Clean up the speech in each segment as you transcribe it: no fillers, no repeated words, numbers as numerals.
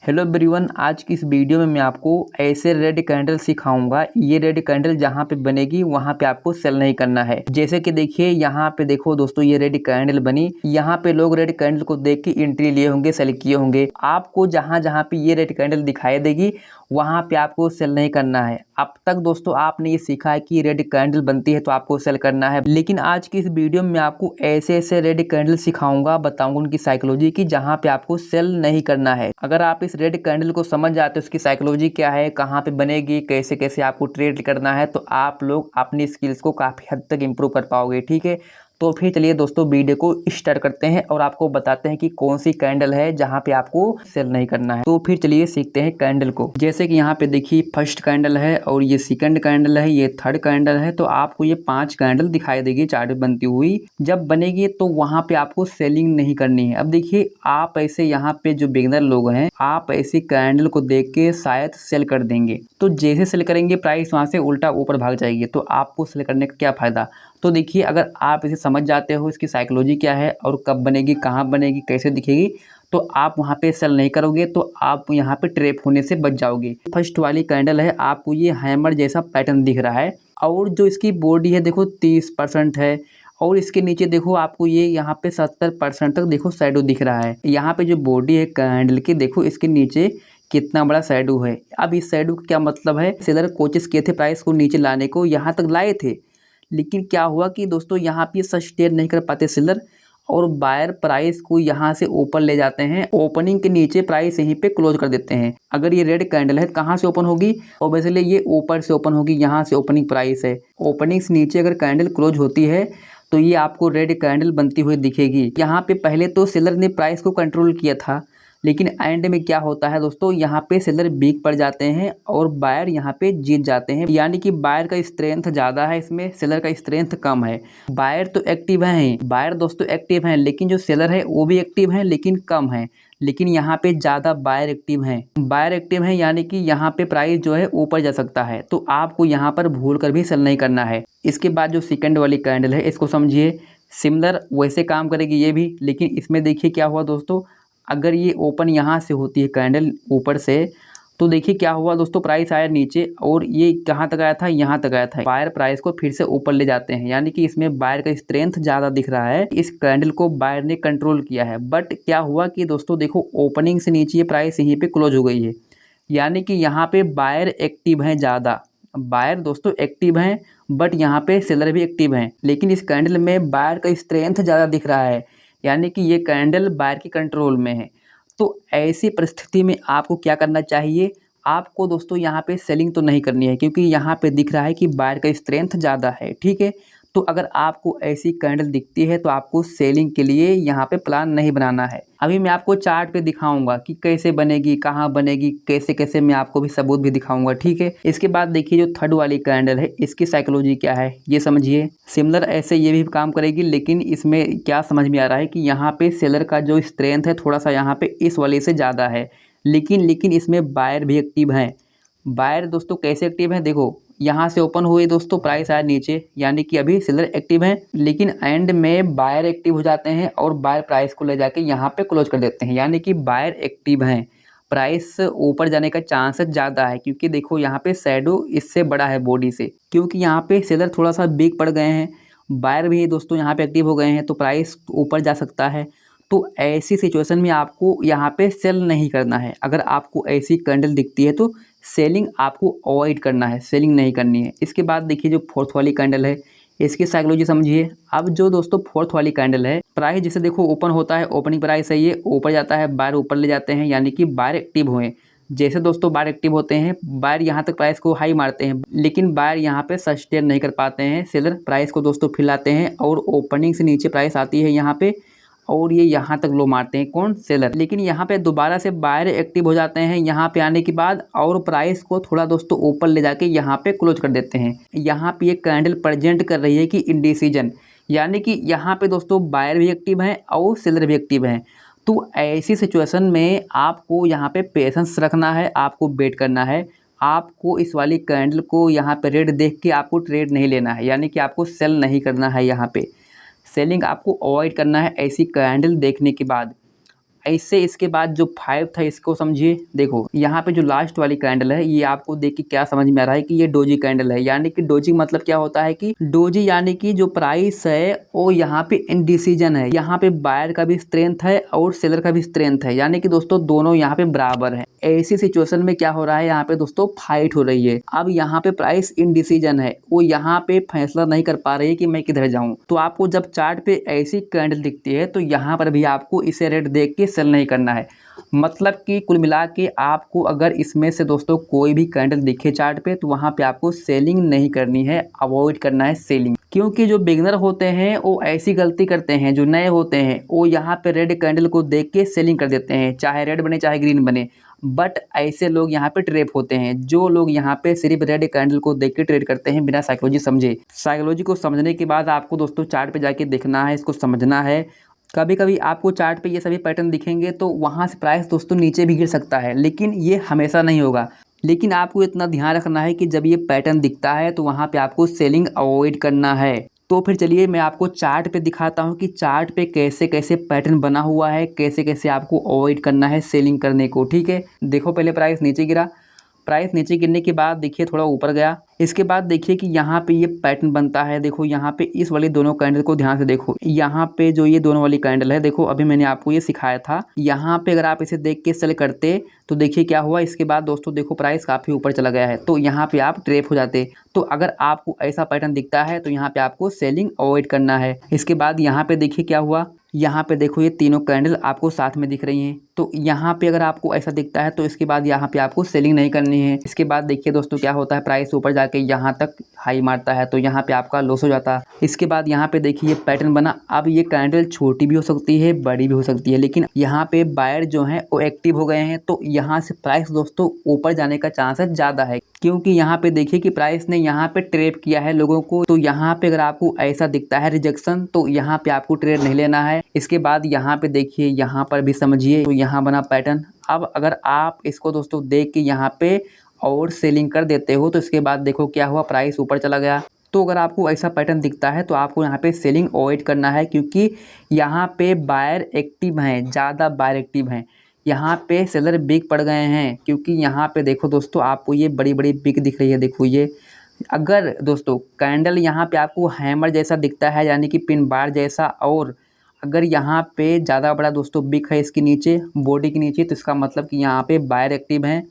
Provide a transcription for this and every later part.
Hello everyone, आज की इस वीडियो में मैं आपको ऐसे रेड कैंडल सिखाऊंगा। ये रेड कैंडल जहाँ पे बनेगी वहाँ पे आपको सेल नहीं करना है। जैसे कि देखिए यहाँ पे देखो दोस्तों, ये रेड कैंडल बनी। यहाँ पे लोग रेड कैंडल को देख के एंट्री लिए होंगे, सेल किए होंगे। आपको जहाँ जहाँ पे ये रेड कैंडल दिखाई देगी वहाँ पे आपको सेल नहीं करना है। अब तक दोस्तों आपने ये सीखा है कि रेड कैंडल बनती है तो आपको सेल करना है, लेकिन आज की इस वीडियो में मैं आपको ऐसे ऐसे रेड कैंडल सिखाऊंगा, बताऊंगा उनकी साइकोलॉजी की, जहाँ पे आपको सेल नहीं करना है। अगर आप इस रेड कैंडल को समझ जाते हो, उसकी साइकोलॉजी क्या है, कहाँ पे बनेगी, कैसे कैसे आपको ट्रेड करना है, तो आप लोग अपनी स्किल्स को काफ़ी हद तक इम्प्रूव कर पाओगे। ठीक है, तो फिर चलिए दोस्तों वीडियो को स्टार्ट करते हैं और आपको बताते हैं कि कौन सी कैंडल है जहाँ पे आपको सेल नहीं करना है। तो फिर चलिए सीखते हैं कैंडल को। जैसे कि यहाँ पे देखिए फर्स्ट कैंडल है और ये सेकंड कैंडल है, ये थर्ड कैंडल है। तो आपको ये 5 कैंडल दिखाई देगी चार्ट बनती हुई। जब बनेगी तो वहाँ पे आपको सेलिंग नहीं करनी है। अब देखिए आप ऐसे यहाँ पे जो बिगिनर लोग हैं, आप ऐसी कैंडल को देख के शायद सेल कर देंगे। तो जैसे सेल करेंगे प्राइस वहाँ से उल्टा ऊपर भाग जाएगी, तो आपको सेल करने का क्या फायदा। तो देखिए अगर आप इसे समझ जाते हो, इसकी साइकोलॉजी क्या है और कब बनेगी, कहाँ बनेगी, कैसे दिखेगी, तो आप वहाँ पे सेल नहीं करोगे, तो आप यहाँ पे ट्रैप होने से बच जाओगे। फर्स्ट वाली कैंडल है, आपको ये हैमर जैसा पैटर्न दिख रहा है और जो इसकी बॉडी है देखो 30% है और इसके नीचे देखो आपको ये यहाँ पे 70% तक देखो शैडो दिख रहा है। यहाँ पे जो बॉडी है कैंडल की, देखो इसके नीचे कितना बड़ा शैडो है। अब इस शैडो का क्या मतलब है, सेलर कोशिश किए थे प्राइस को नीचे लाने को, यहाँ तक लाए थे, लेकिन क्या हुआ कि दोस्तों यहाँ पे सस्टेन नहीं कर पाते सेलर और बायर प्राइस को यहाँ से ऊपर ले जाते हैं। ओपनिंग के नीचे प्राइस यहीं पे क्लोज कर देते हैं। अगर ये रेड कैंडल है कहाँ से ओपन होगी, ऑब्वियसली ये ऊपर से ओपन होगी, यहाँ से ओपनिंग प्राइस है। ओपनिंग से नीचे अगर कैंडल क्लोज होती है तो ये आपको रेड कैंडल बनती हुई दिखेगी। यहाँ पे पहले तो सेलर ने प्राइस को कंट्रोल किया था, लेकिन एंड में क्या होता है दोस्तों, यहाँ पे सेलर वीक पड़ जाते हैं और बायर यहाँ पे जीत जाते हैं। यानी कि बायर का स्ट्रेंथ ज़्यादा है, इसमें सेलर का स्ट्रेंथ कम है। बायर तो एक्टिव हैं, बायर दोस्तों एक्टिव हैं, लेकिन जो सेलर है वो भी एक्टिव हैं लेकिन कम है। लेकिन यहाँ पे ज़्यादा बायर एक्टिव हैं, बायर एक्टिव हैं, यानी कि यहाँ पे प्राइस जो है ऊपर जा सकता है। तो आपको यहाँ पर भूल कर भी सेल नहीं करना है। इसके बाद जो सेकंड वाली कैंडल है, इसको समझिए, सिमिलर वैसे काम करेगी ये भी, लेकिन इसमें देखिए क्या हुआ दोस्तों, अगर ये ओपन यहाँ से होती है कैंडल ऊपर से, तो देखिए क्या हुआ दोस्तों, प्राइस आया नीचे और ये कहाँ तक आया था, यहाँ तक आया था। बायर प्राइस को फिर से ऊपर ले जाते हैं, यानी कि इसमें बायर का स्ट्रेंथ ज़्यादा दिख रहा है। इस कैंडल को बायर ने कंट्रोल किया है। बट क्या हुआ कि दोस्तों देखो, ओपनिंग से नीचे ये प्राइस यहीं पे क्लोज हो गई है, यानी कि यहाँ पे बायर एक्टिव हैं ज़्यादा। बायर दोस्तों एक्टिव हैं बट यहाँ पे सेलर भी एक्टिव हैं, लेकिन इस कैंडल में बायर का स्ट्रेंथ ज़्यादा दिख रहा है, यानी कि ये कैंडल बायर के कंट्रोल में है। तो ऐसी परिस्थिति में आपको क्या करना चाहिए, आपको दोस्तों यहाँ पे सेलिंग तो नहीं करनी है, क्योंकि यहाँ पे दिख रहा है कि बायर का स्ट्रेंथ ज़्यादा है। ठीक है, तो अगर आपको ऐसी कैंडल दिखती है तो आपको सेलिंग के लिए यहाँ पे प्लान नहीं बनाना है। अभी मैं आपको चार्ट पे दिखाऊंगा कि कैसे बनेगी, कहाँ बनेगी, कैसे कैसे, मैं आपको भी सबूत भी दिखाऊंगा। ठीक है, इसके बाद देखिए जो थर्ड वाली कैंडल है, इसकी साइकोलॉजी क्या है ये समझिए। सिमिलर ऐसे ये भी काम करेगी, लेकिन इसमें क्या समझ में आ रहा है कि यहाँ पे सेलर का जो स्ट्रेंथ है थोड़ा सा यहाँ पे इस वाले से ज़्यादा है, लेकिन इसमें बायर भी एक्टिव हैं। बायर दोस्तों कैसे एक्टिव हैं, देखो यहाँ से ओपन हुए दोस्तों, प्राइस आया नीचे, यानी कि अभी सेलर एक्टिव हैं, लेकिन एंड में बायर एक्टिव हो जाते हैं और बायर प्राइस को ले जाके यहाँ पे क्लोज कर देते हैं, यानी कि बायर एक्टिव हैं। प्राइस ऊपर जाने का चांसेस ज़्यादा है, क्योंकि देखो यहाँ पे शैडो इससे बड़ा है बॉडी से, क्योंकि यहाँ पे सेलर थोड़ा सा वीक पड़ गए हैं, बायर भी दोस्तों यहाँ पे एक्टिव हो गए हैं, तो प्राइस ऊपर जा सकता है। तो ऐसी सिचुएशन में आपको यहाँ पे सेल नहीं करना है। अगर आपको ऐसी कैंडल दिखती है तो सेलिंग आपको अवॉइड करना है, सेलिंग नहीं करनी है। इसके बाद देखिए जो फोर्थ वाली कैंडल है, इसकी साइकोलॉजी समझिए। अब जो दोस्तों फोर्थ वाली कैंडल है, प्राइस जैसे देखो ओपन होता है, ओपनिंग प्राइस है ये, ऊपर जाता है, बायर ऊपर ले जाते हैं, यानी कि बायर एक्टिव हुए। जैसे दोस्तों बायर एक्टिव होते हैं, बायर यहाँ तक प्राइस को हाई मारते हैं, लेकिन बायर यहाँ पे सस्टेन नहीं कर पाते हैं। सेलर प्राइस को दोस्तों फैलाते हैं और ओपनिंग से नीचे प्राइस आती है यहाँ पे और ये यहाँ तक लो मारते हैं, कौन, सेलर। लेकिन यहाँ पे दोबारा से बायर एक्टिव हो जाते हैं यहाँ पे आने के बाद और प्राइस को थोड़ा दोस्तों ऊपर ले जाके यहाँ पे क्लोज कर देते हैं। यहाँ पे ये कैंडल प्रेजेंट कर रही है कि इंडिसीजन, यानी कि यहाँ पे दोस्तों बायर भी एक्टिव हैं और सेलर भी एक्टिव हैं। तो ऐसी सिचुएशन में आपको यहाँ पे पेशेंस रखना है, आपको वेट करना है। आपको इस वाली कैंडल को यहाँ पे रेड देख के आपको ट्रेड नहीं लेना है, यानी कि आपको सेल नहीं करना है। यहाँ पे सेलिंग आपको अवॉइड करना है ऐसी कैंडल देखने के बाद। ऐसे इसके बाद जो 5 था इसको समझिए। देखो यहाँ पे जो लास्ट वाली कैंडल है ये आपको देख के क्या समझ में आ रहा है कि ये डोजी कैंडल है। यानी कि डोजी मतलब क्या होता है कि डोजी यानी कि जो प्राइस है वो यहाँ पे इनडिसीजन है। यहाँ पे बायर का भी स्ट्रेंथ है और सेलर का भी स्ट्रेंथ है, यानी कि दोस्तों दोनों यहाँ पे बराबर है। ऐसी सिचुएशन में क्या हो रहा है, यहाँ पे दोस्तों फाइट हो रही है। अब यहाँ पे प्राइस इनडिसीजन है, वो यहाँ पे फैसला नहीं कर पा रही है कि मैं किधर जाऊं। तो आपको जब चार्ट पे ऐसी कैंडल दिखती है तो यहाँ पर भी आपको इसे रेट देख के सेल नहीं करना है। मतलब कि कुल मिला के आपको अगर इसमें से दोस्तों कोई भी कैंडल दिखे चार्ट पे तो वहाँ पे आपको सेलिंग नहीं करनी है, अवॉइड करना है सेलिंग। क्योंकि जो बिगनर होते हैं वो ऐसी गलती करते हैं, जो नए होते हैं वो यहाँ पे रेड कैंडल को देख के सेलिंग कर देते हैं, चाहे रेड बने चाहे ग्रीन बने। बट ऐसे लोग यहाँ पे ट्रैप होते हैं, जो लोग यहाँ पे सिर्फ रेड कैंडल को देख के ट्रेड करते हैं बिना साइकोलॉजी समझे। साइकोलॉजी को समझने के बाद आपको दोस्तों चार्ट पे जाके देखना है, इसको समझना है। कभी कभी आपको चार्ट पे ये सभी पैटर्न दिखेंगे तो वहाँ से प्राइस दोस्तों नीचे भी गिर सकता है, लेकिन ये हमेशा नहीं होगा। लेकिन आपको इतना ध्यान रखना है कि जब ये पैटर्न दिखता है तो वहाँ पे आपको सेलिंग अवॉइड करना है। तो फिर चलिए मैं आपको चार्ट पे दिखाता हूँ कि चार्ट पे कैसे कैसे पैटर्न बना हुआ है, कैसे कैसे आपको अवॉइड करना है सेलिंग करने को। ठीक है, देखो पहले प्राइस नीचे गिरा, प्राइस नीचे गिरने के बाद देखिए थोड़ा ऊपर गया। इसके बाद देखिए कि यहाँ पे ये पैटर्न बनता है। देखो यहाँ पे इस वाली दोनों कैंडल को ध्यान से देखो, यहाँ पे जो ये दोनों वाली कैंडल है, देखो अभी मैंने आपको ये सिखाया था। यहाँ पे अगर आप इसे देख के सेल करते तो देखिए क्या हुआ। इसके बाद दोस्तों देखो प्राइस काफ़ी ऊपर चला गया है, तो यहाँ पे आप ट्रैप हो जाते। तो अगर आपको ऐसा पैटर्न दिखता है तो यहाँ पे आपको सेलिंग अवॉइड करना है। इसके बाद यहाँ पे देखिए क्या हुआ, यहाँ पे देखो ये तीनों कैंडल आपको साथ में दिख रही हैं। तो यहाँ पे अगर आपको ऐसा दिखता है तो इसके बाद यहाँ पे आपको सेलिंग नहीं करनी है। इसके बाद देखिए दोस्तों क्या होता है, प्राइस ऊपर जाके यहाँ तक हाई मारता है तो यहाँ पे आपका लॉस हो जाता है। इसके बाद यहाँ पे देखिए ये पैटर्न बना। अब ये कैंडल छोटी भी हो सकती है, बड़ी भी हो सकती है, लेकिन यहाँ पे बायर जो है वो एक्टिव हो गए हैं, तो यहाँ से प्राइस दोस्तों ऊपर जाने का चांसेस ज़्यादा है। क्योंकि यहाँ पे देखिए कि प्राइस ने यहाँ पे ट्रैप किया है लोगों को। तो यहाँ पे अगर आपको ऐसा दिखता है रिजेक्शन, तो यहाँ पे आपको ट्रेड नहीं लेना है। इसके बाद यहाँ पे देखिए, यहाँ पर भी समझिए, तो यहाँ बना पैटर्न। अब अगर आप इसको दोस्तों देख के यहाँ पे और सेलिंग कर देते हो तो इसके बाद देखो क्या हुआ, प्राइस ऊपर चला गया। तो अगर आपको ऐसा पैटर्न दिखता है तो आपको यहाँ पे सेलिंग अवॉइड करना है, क्योंकि यहाँ पे बायर एक्टिव हैं, ज़्यादा बायर एक्टिव हैं। यहाँ पे सेलर बिग पड़ गए हैं, क्योंकि यहाँ पे देखो दोस्तों आपको ये बड़ी बड़ी बिग दिख रही है। देखो ये अगर दोस्तों कैंडल यहाँ पे आपको हैमर जैसा दिखता है, यानी कि पिन बार जैसा, और अगर यहाँ पे ज़्यादा बड़ा दोस्तों बिग है इसके नीचे, बॉडी के नीचे, तो इसका मतलब कि यहाँ पे बायर एक्टिव हैं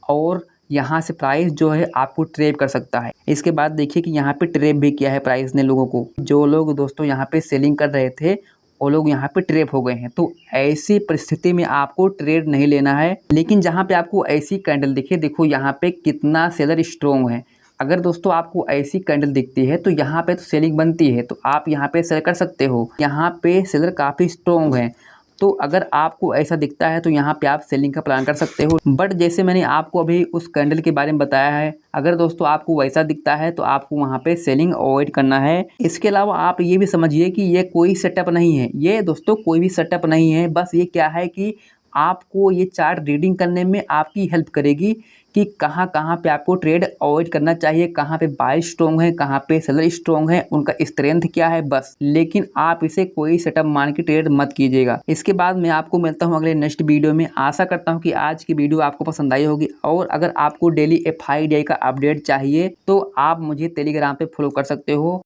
और यहाँ से प्राइस जो है आपको ट्रैप कर सकता है। इसके बाद देखिए कि यहाँ पे ट्रैप भी किया है प्राइस ने लोगों को। जो लोग दोस्तों यहाँ पे सेलिंग कर रहे थे वो लोग यहाँ पे ट्रैप हो गए हैं। तो ऐसी परिस्थिति में आपको ट्रेड नहीं लेना है। लेकिन जहाँ पे आपको ऐसी कैंडल दिखे, देखो यहाँ पे कितना सेलर स्ट्रॉन्ग है। अगर दोस्तों आपको ऐसी कैंडल दिखती है तो यहाँ पे तो सेलिंग बनती है, तो आप यहाँ पे सेल कर सकते हो। यहाँ पे सेलर काफ़ी स्ट्रॉन्ग है, तो अगर आपको ऐसा दिखता है तो यहाँ पे आप सेलिंग का प्लान कर सकते हो। बट जैसे मैंने आपको अभी उस कैंडल के बारे में बताया है, अगर दोस्तों आपको वैसा दिखता है तो आपको वहाँ पे सेलिंग अवॉइड करना है। इसके अलावा आप ये भी समझिए कि ये कोई सेटअप नहीं है, ये दोस्तों कोई भी सेटअप नहीं है। बस ये क्या है कि आपको ये चार्ट रीडिंग करने में आपकी हेल्प करेगी कि कहाँ कहाँ पे आपको ट्रेड अवॉइड करना चाहिए, कहाँ पे बाय स्ट्रॉन्ग है, कहाँ पे सेलर स्ट्रॉन्ग है, उनका स्ट्रेंथ क्या है बस। लेकिन आप इसे कोई सेटअप मान के ट्रेड मत कीजिएगा। इसके बाद मैं आपको मिलता हूँ अगले नेक्स्ट वीडियो में। आशा करता हूँ कि आज की वीडियो आपको पसंद आई होगी, और अगर आपको डेली FIDI का अपडेट चाहिए तो आप मुझे टेलीग्राम पे फॉलो कर सकते हो।